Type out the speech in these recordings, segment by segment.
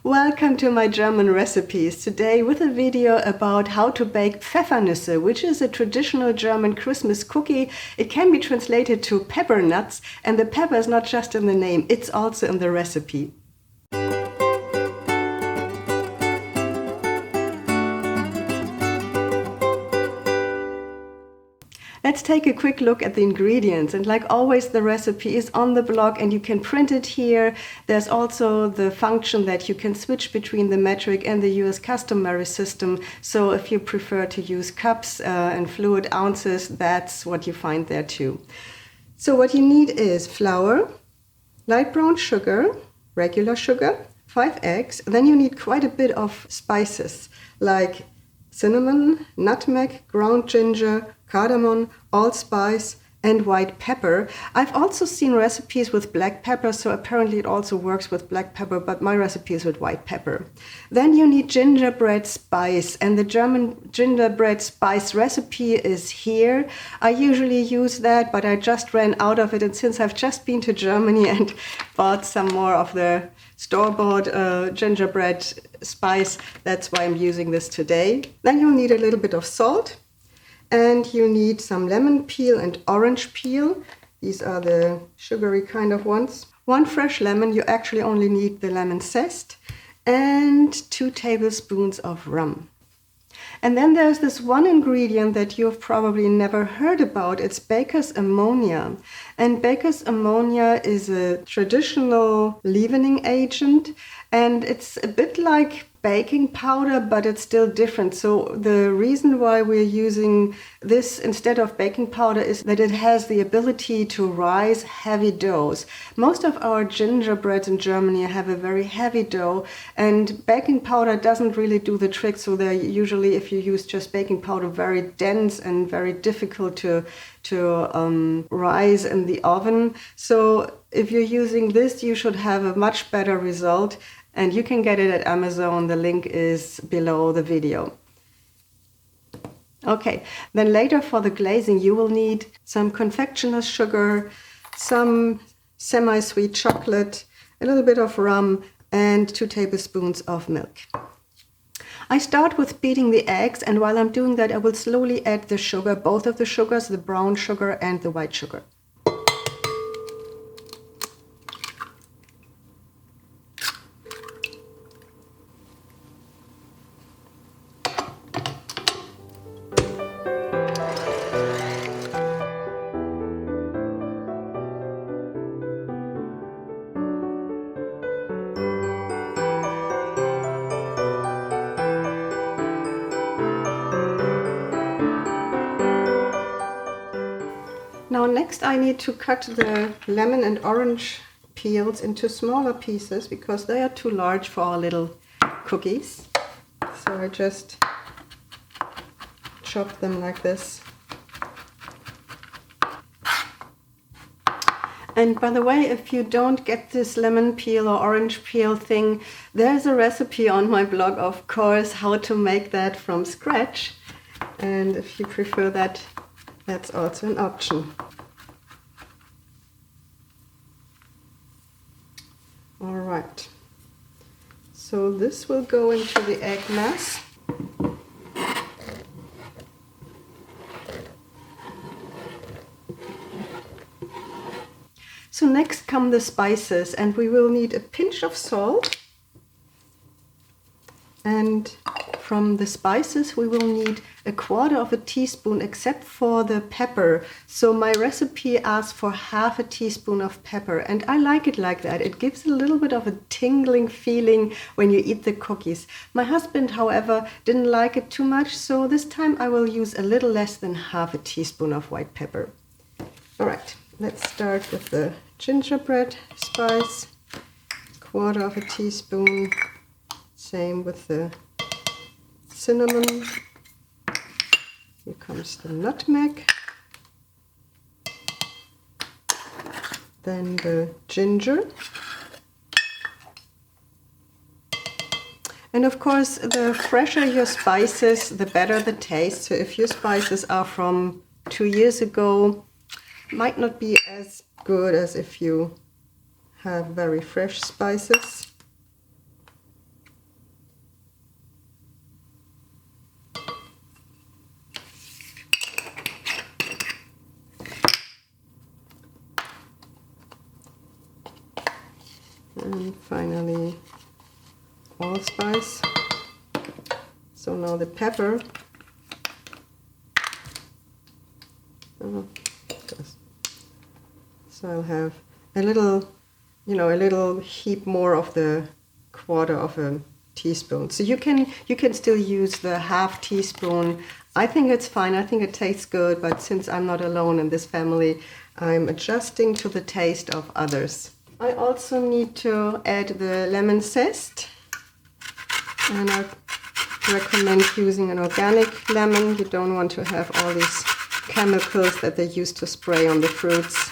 Welcome to my German recipes. Today with a video about how to bake Pfeffernüsse, which is a traditional German Christmas cookie. It can be translated to peppernuts, and the pepper is not just in the name, it's also in the recipe. Let's take a quick look at the ingredients, and like always the recipe is on the blog and you can print it here. There's also the function that you can switch between the metric and the US customary system, so if you prefer to use cups and fluid ounces, that's what you find there too. So what you need is flour, light brown sugar, regular sugar, 5 eggs, then you need quite a bit of spices like cinnamon, nutmeg, ground ginger, cardamom, allspice, and white pepper. I've also seen recipes with black pepper, so apparently it also works with black pepper, but my recipe is with white pepper. Then you need gingerbread spice, and the German gingerbread spice recipe is here. I usually use that, but I just ran out of it, and since I've just been to Germany and bought some more of the store-bought gingerbread spice, that's why I'm using this today. Then you'll need a little bit of salt, and you need some lemon peel and orange peel. These are the sugary kind of ones. 1 fresh lemon, you actually only need the lemon zest, and 2 tablespoons of rum. And then there's this one ingredient that you've probably never heard about. It's baker's ammonia. And baker's ammonia is a traditional leavening agent, and it's a bit like baking powder, but it's still different. So the reason why we're using this instead of baking powder is that it has the ability to rise heavy doughs. Most of our gingerbreads in Germany have a very heavy dough, and baking powder doesn't really do the trick. So they're usually, if you use just baking powder, very dense and very difficult to rise in the oven. So if you're using this, you should have a much better result. And you can get it at Amazon. The link is below the video. Okay, then later for the glazing, you will need some confectioner's sugar, some semi-sweet chocolate, a little bit of rum, and 2 tablespoons of milk. I start with beating the eggs, and while I'm doing that, I will slowly add the sugar, both of the sugars, the brown sugar and the white sugar. Now next I need to cut the lemon and orange peels into smaller pieces because they are too large for our little cookies. So I just chop them like this. And by the way, if you don't get this lemon peel or orange peel thing, there's a recipe on my blog, of course, how to make that from scratch. And if you prefer that, that's also an option. All right, so this will go into the egg mass. So next come the spices, and we will need a pinch of salt. And from the spices we will need 1/4 teaspoon, except for the pepper. So my recipe asks for 1/2 teaspoon of pepper, and I like it like that. It gives a little bit of a tingling feeling when you eat the cookies. My husband, however, didn't like it too much, so this time I will use a little less than 1/2 teaspoon of white pepper. All right, let's start with the gingerbread spice, 1/4 teaspoon. Same with the cinnamon. Here comes the nutmeg. Then the ginger. And of course, the fresher your spices, the better the taste. So if your spices are from 2 years ago, might not be as good as if you have very fresh spices. And finally, allspice. So now the pepper. So I'll have a little, you know, a little heap more of the quarter of a teaspoon. So you can still use the half teaspoon. I think it's fine. I think it tastes good, but since I'm not alone in this family, I'm adjusting to the taste of others. I also need to add the lemon zest, and I recommend using an organic lemon. You don't want to have all these chemicals that they use to spray on the fruits.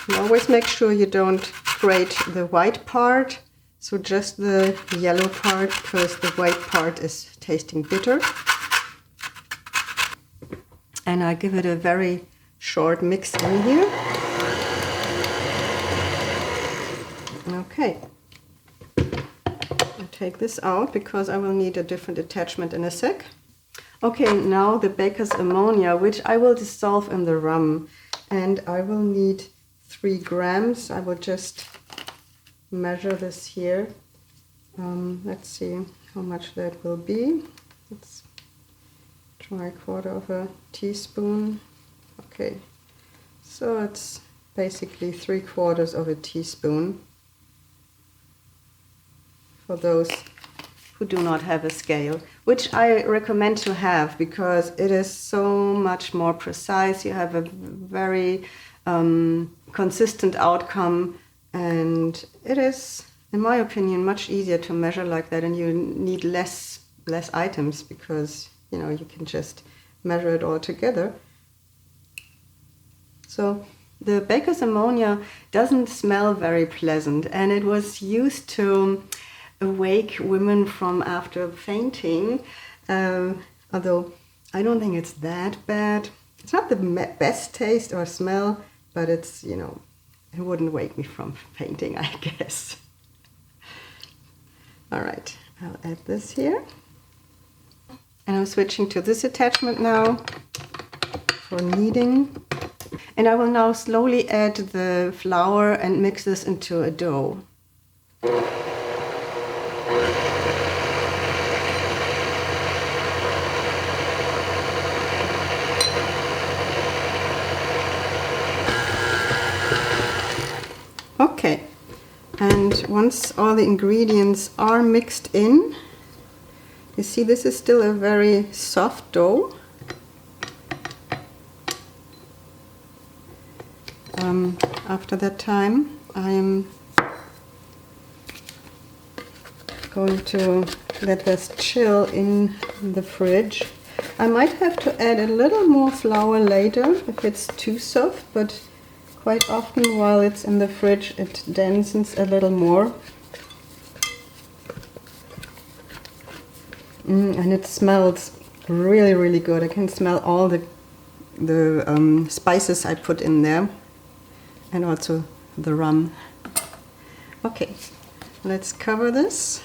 You always make sure you don't grate the white part, so just the yellow part, because the white part is tasting bitter. And I give it a very short mix in here. Okay. I take this out because I will need a different attachment in a sec. Okay, now the baker's ammonia, which I will dissolve in the rum. And I will need 3 grams. I will just measure this here. Let's see how much that will be. Let's try 1/4 of a teaspoon. Okay, so it's basically 3/4 of a teaspoon for those who do not have a scale, which I recommend to have because it is so much more precise. You have a very consistent outcome, and it is, in my opinion, much easier to measure like that, and you need less items because, you know, you can just measure it all together. So the baker's ammonia doesn't smell very pleasant, and it was used to awake women from after fainting, although I don't think it's that bad. It's not the best taste or smell, but it's, you know, it wouldn't wake me from fainting, I guess. All right, I'll add this here. And I'm switching to this attachment now for kneading. And I will now slowly add the flour and mix this into a dough. Okay, and once all the ingredients are mixed in, you see this is still a very soft dough. After that time, I am going to let this chill in the fridge. I might have to add a little more flour later if it's too soft, but quite often while it's in the fridge it dampens a little more. And it smells really, really good. I can smell all the spices I put in there, and also the rum. Okay, let's cover this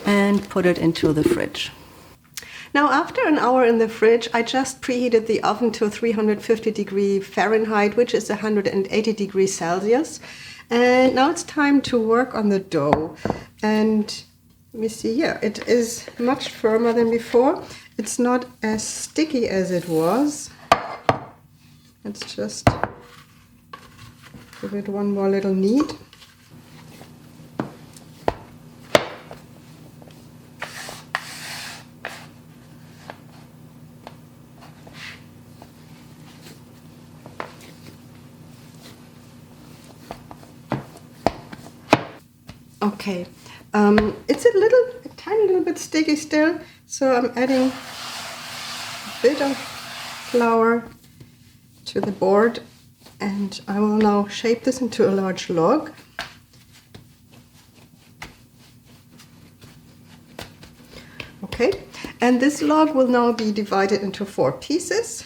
and put it into the fridge. Now, after an hour in the fridge, I just preheated the oven to 350 degrees Fahrenheit, which is 180 degrees Celsius. And now it's time to work on the dough. And let me see here, it is much firmer than before. It's not as sticky as it was. Let's just give it one more little knead. Okay, it's a tiny little bit sticky still, so I'm adding a bit of flour to the board, and I will now shape this into a large log. Okay, and this log will now be divided into 4 pieces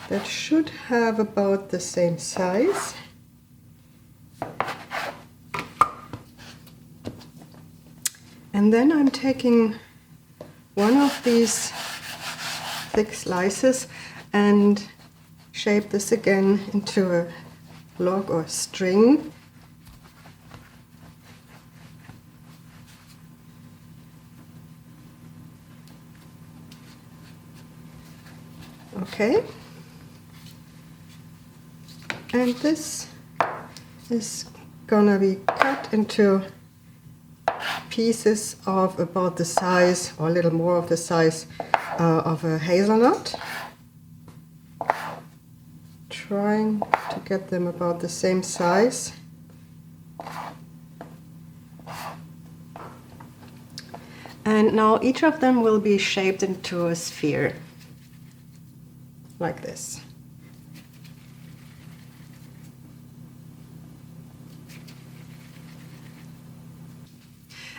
that should have about the same size. And then I'm taking one of these thick slices. and shape this again into a log or string. Okay, and this is gonna be cut into pieces of about the size, or a little more of the size of a hazelnut. Trying to get them about the same size. And now each of them will be shaped into a sphere, like this.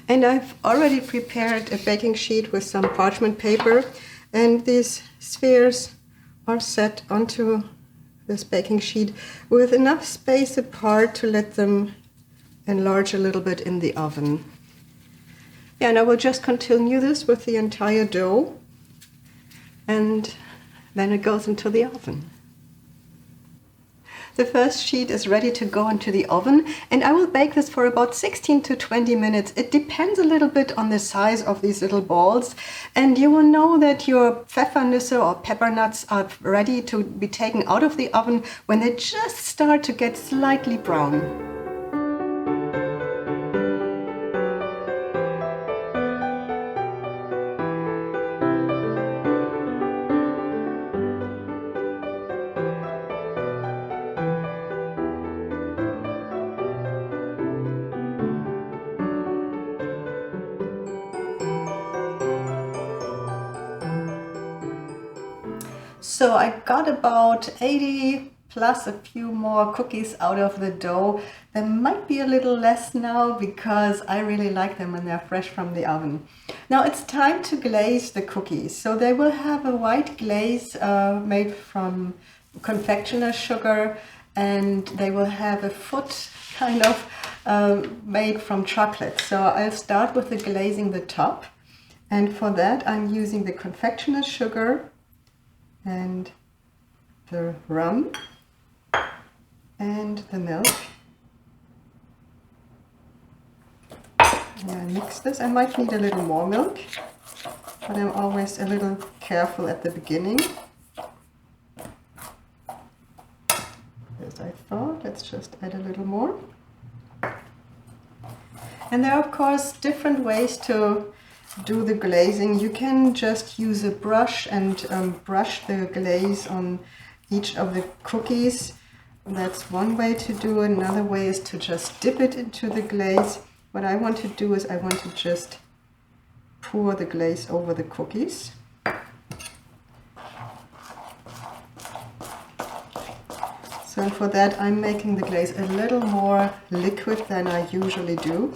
And I've already prepared a baking sheet with some parchment paper, and these spheres are set onto this baking sheet with enough space apart to let them enlarge a little bit in the oven. Yeah, and I will just continue this with the entire dough, and then it goes into the oven. The first sheet is ready to go into the oven, and I will bake this for about 16 to 20 minutes. It depends a little bit on the size of these little balls, and you will know that your Pfeffernüsse or peppernuts are ready to be taken out of the oven when they just start to get slightly brown. So I got about 80 plus a few more cookies out of the dough. There might be a little less now because I really like them when they're fresh from the oven. Now it's time to glaze the cookies. So they will have a white glaze made from confectioner's sugar, and they will have a foot kind of made from chocolate. So I'll start with the glazing the top, and for that I'm using the confectioner's sugar and the rum and the milk. And I mix this. I might need a little more milk, but I'm always a little careful at the beginning. As I thought, let's just add a little more. And there are of course different ways to do the glazing. You can just use a brush and brush the glaze on each of the cookies. That's one way to do it. Another way is to just dip it into the glaze. What I want to do is I want to just pour the glaze over the cookies. So for that I'm making the glaze a little more liquid than I usually do.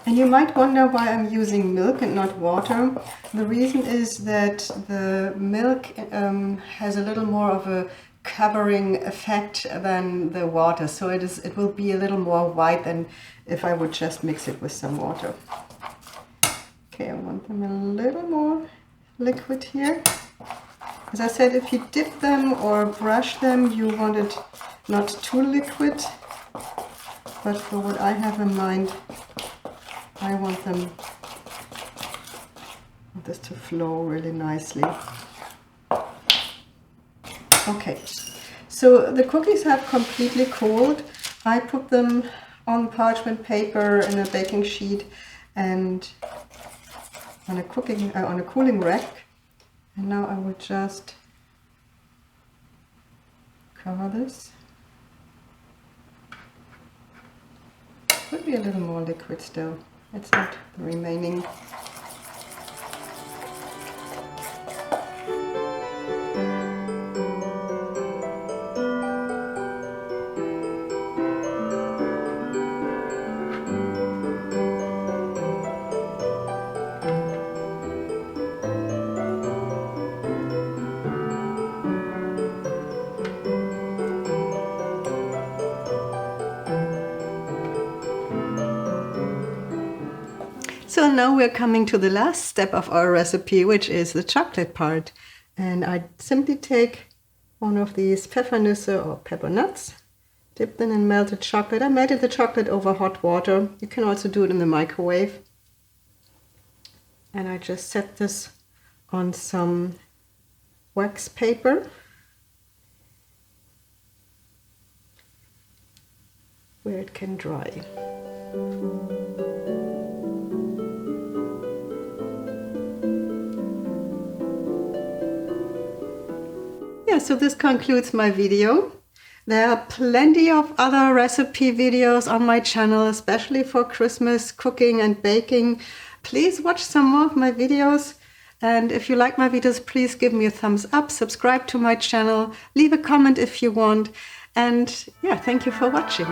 And you might wonder why I'm using milk and not water. The reason is that the milk has a little more of a covering effect than the water, so it will be a little more white than if I would just mix it with some water. Okay, I want them a little more liquid here. As I said, if you dip them or brush them, you want it not too liquid, but for what I have in mind, I want this to flow really nicely. Okay, so the cookies have completely cooled. I put them on parchment paper in a baking sheet and on a cooling rack. And now I will just cover this. Could be a little more liquid still. Let's add the remaining. So now we're coming to the last step of our recipe, which is the chocolate part. And I simply take one of these Pfeffernüsse or peppernuts, dip them in melted chocolate. I melted the chocolate over hot water. You can also do it in the microwave. And I just set this on some wax paper where it can dry. Yeah, so this concludes my video. There are plenty of other recipe videos on my channel, especially for Christmas cooking and baking. Please watch some more of my videos. And if you like my videos, please give me a thumbs up, subscribe to my channel, leave a comment if you want. And yeah, thank you for watching.